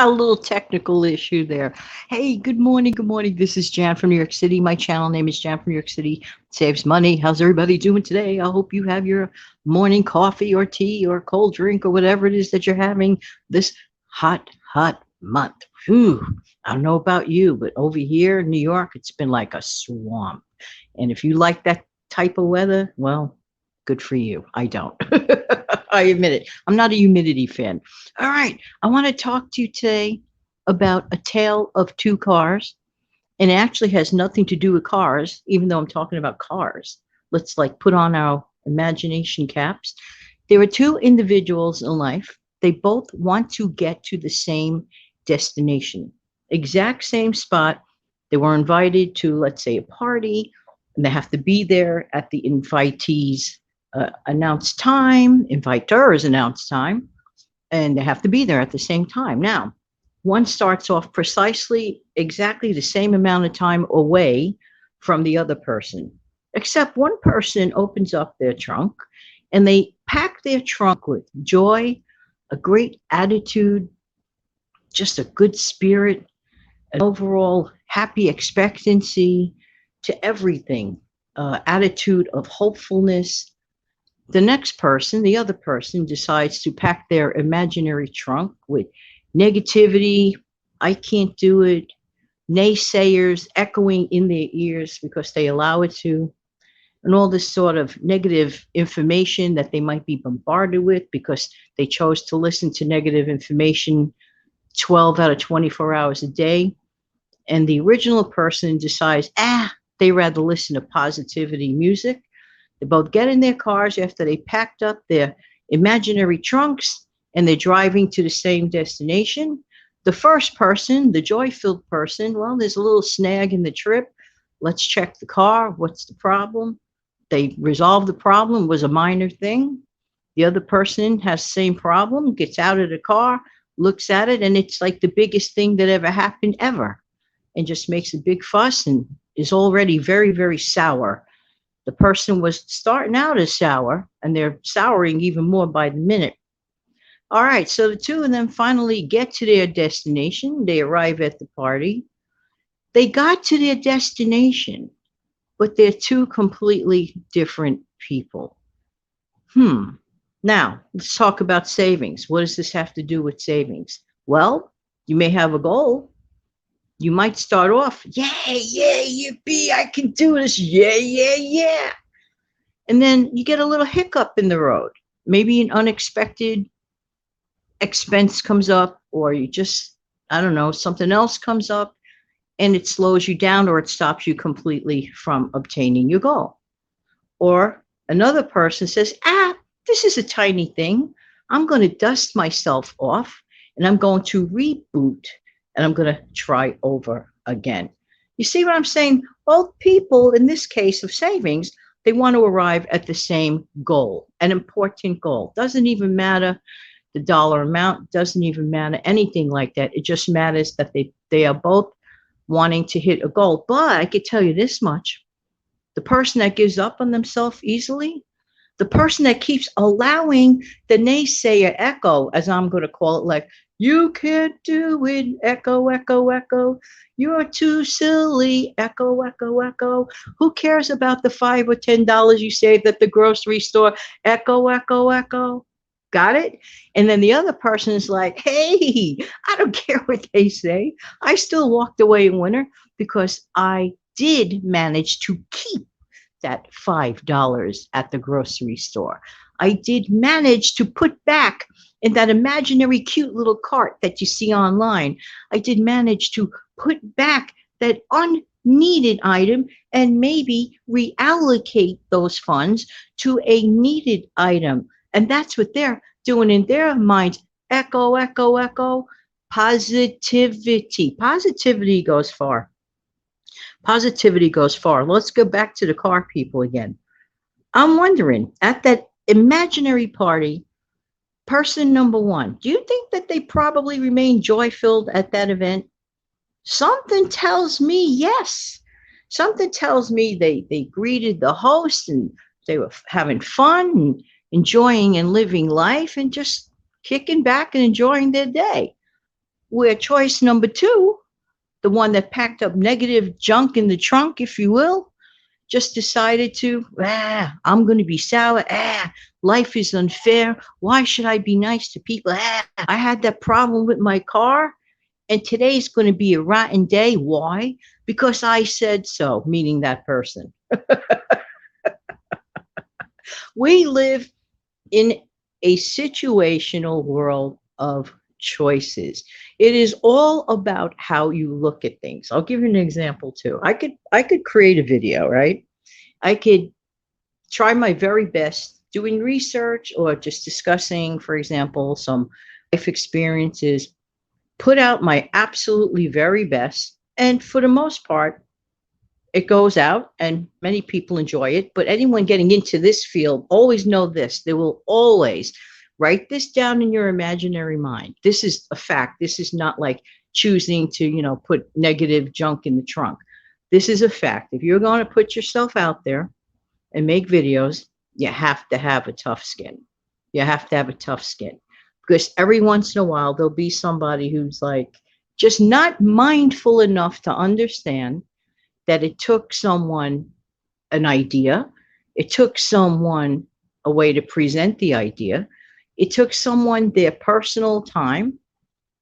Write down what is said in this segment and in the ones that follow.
A little technical issue there. Hey, good morning. Good morning. This is Jan from New York City. My channel name is Jan from New York City. Saves money. How's everybody doing today? I hope you have your morning coffee or tea or cold drink or whatever it is that you're having this hot month. Whew. I don't know about you, but over here in New York, it's been like a swamp. And if you like that type of weather, well, good for you. I don't. I admit it. I'm not a humidity fan. All right. I want to talk to you today about A Tale of Two Cars. And it actually has nothing to do with cars, even though I'm talking about cars. Let's like put on our imagination caps. There are two individuals in life. They both want to get to the same destination, exact same spot. They were invited to, let's say, a party, and they have to be there at the invitees' announced time, inviters' announced time, and they have to be there at the same time. Now, one starts off precisely exactly the same amount of time away from the other person, except one person opens up their trunk and they pack their trunk with joy, a great attitude, just a good spirit, an overall happy expectancy to everything, attitude of hopefulness. The next person, the other person, decides to pack their imaginary trunk with negativity, I can't do it, naysayers echoing in their ears because they allow it to, and all this sort of negative information that they might be bombarded with because they chose to listen to negative information 12 out of 24 hours a day. And the original person decides, they rather listen to positivity music. They both get in their cars after they packed up their imaginary trunks and they're driving to the same destination. The first person, the joy-filled person, well, there's a little snag in the trip. Let's check the car. What's the problem? They resolve the problem. It was a minor thing. The other person has the same problem, gets out of the car, looks at it, and it's like the biggest thing that ever happened ever, and just makes a big fuss and is already very, very sour. The person was starting out as sour, and they're souring even more by the minute. All right, so the two of them finally get to their destination. They arrive at the party. They got to their destination, but they're two completely different people. Now, let's talk about savings. What does this have to do with savings? Well, you may have a goal. You might start off, yeah, yippee, I can do this, yeah. And then you get a little hiccup in the road. Maybe an unexpected expense comes up, or you just, I don't know, something else comes up and it slows you down or it stops you completely from obtaining your goal. Or another person says, this is a tiny thing. I'm going to dust myself off and I'm going to reboot and I'm going to try over again. You see what I'm saying? Both people, in this case of savings, they want to arrive at the same goal, an important goal. Doesn't even matter the dollar amount, doesn't even matter anything like that. It just matters that they are both wanting to hit a goal. But I could tell you this much. The person that gives up on themselves easily, the person that keeps allowing the naysayer echo, as I'm going to call it, like, you can't do it, echo, echo, echo. You're too silly, echo, echo, echo. Who cares about the $5 or $10 you saved at the grocery store? Echo, echo, echo. Got it? And then the other person is like, hey, I don't care what they say. I still walked away a winner because I did manage to keep that $5 at the grocery store. I did manage to put back in that imaginary cute little cart that you see online. I did manage to put back that unneeded item and maybe reallocate those funds to a needed item. And that's what they're doing in their minds. Echo, echo, echo. Positivity. Positivity goes far. Positivity goes far. Let's go back to the car people again. I'm wondering, at that imaginary party, person number one, do you think that they probably remain joy-filled at that event? Something tells me yes. Something tells me they greeted the host and they were having fun and enjoying and living life and just kicking back and enjoying their day. Where choice number two, the one that packed up negative junk in the trunk, if you will, just decided to, I'm going to be sour. Life is unfair. Why should I be nice to people? I had that problem with my car, and today's going to be a rotten day. Why? Because I said so, meaning that person. We live in a situational world of choices. It is all about how you look at things. I'll give you an example too. I could create a video, right? I could try my very best doing research or just discussing, for example, some life experiences, put out my absolutely very best. And for the most part, it goes out and many people enjoy it. But anyone getting into this field, always know this. They will always write this down in your imaginary mind. This is a fact. This is not like choosing to, put negative junk in the trunk. This is a fact. If you're going to put yourself out there and make videos, you have to have a tough skin. You have to have a tough skin, because every once in a while there'll be somebody who's like just not mindful enough to understand that it took someone an idea, it took someone a way to present the idea, it took someone their personal time,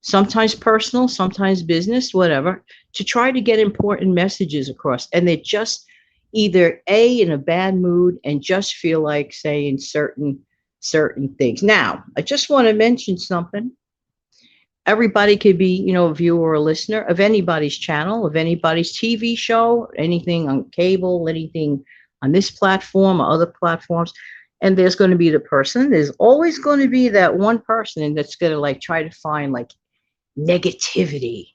sometimes personal, sometimes business, whatever, to try to get important messages across. And they're just either in a bad mood and just feel like saying certain things. Now, I just want to mention something. Everybody could be, a viewer or a listener of anybody's channel, of anybody's TV show, anything on cable, anything on this platform or other platforms. And there's going to be there's always going to be that one person that's going to like try to find like negativity.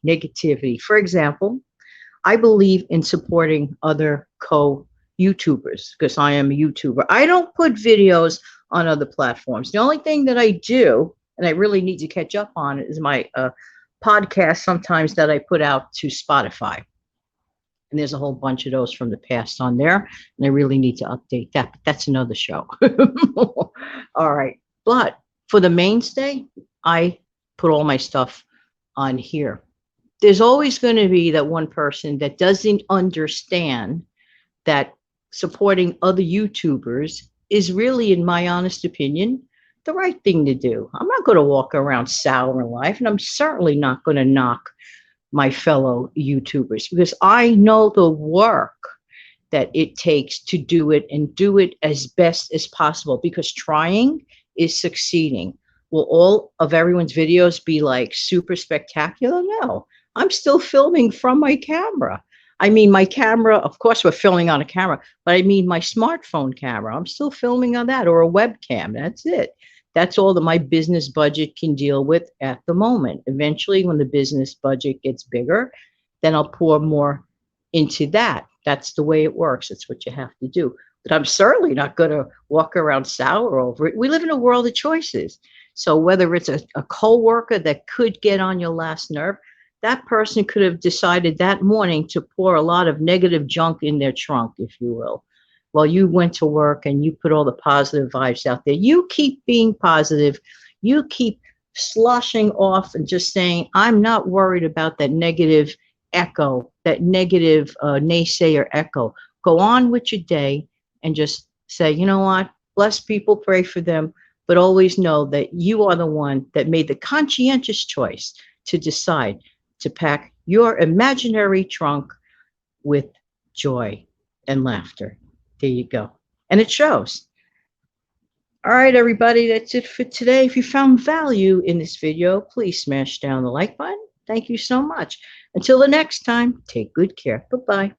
For example, I believe in supporting other YouTubers because I am a YouTuber. I don't put videos on other platforms. The only thing that I do, and I really need to catch up on it, is my podcast sometimes that I put out to Spotify. And there's a whole bunch of those from the past on there. And I really need to update that. But that's another show. All right. But for the mainstay, I put all my stuff on here. There's always going to be that one person that doesn't understand that supporting other YouTubers is really, in my honest opinion, the right thing to do. I'm not going to walk around sour in life, and I'm certainly not going to knock my fellow YouTubers because I know the work that it takes to do it and do it as best as possible, because trying is succeeding. Will all of everyone's videos be like super spectacular? No. I'm still filming from my camera. I mean, my camera, of course, we're filming on a camera, but I mean my smartphone camera. I'm still filming on that, or a webcam. That's it. That's all that my business budget can deal with at the moment. Eventually, when the business budget gets bigger, then I'll pour more into that. That's the way it works. It's what you have to do. But I'm certainly not going to walk around sour over it. We live in a world of choices. So whether it's a coworker that could get on your last nerve, that person could have decided that morning to pour a lot of negative junk in their trunk, if you will. While you went to work and you put all the positive vibes out there. You keep being positive. You keep sloshing off and just saying, I'm not worried about that negative echo, that negative naysayer echo. Go on with your day and just say, you know what? Bless people, pray for them, but always know that you are the one that made the conscientious choice to decide to pack your imaginary trunk with joy and laughter. There you go. And it shows. All right, everybody, that's it for today. If you found value in this video, please smash down the like button. Thank you so much. Until the next time, take good care. Bye-bye.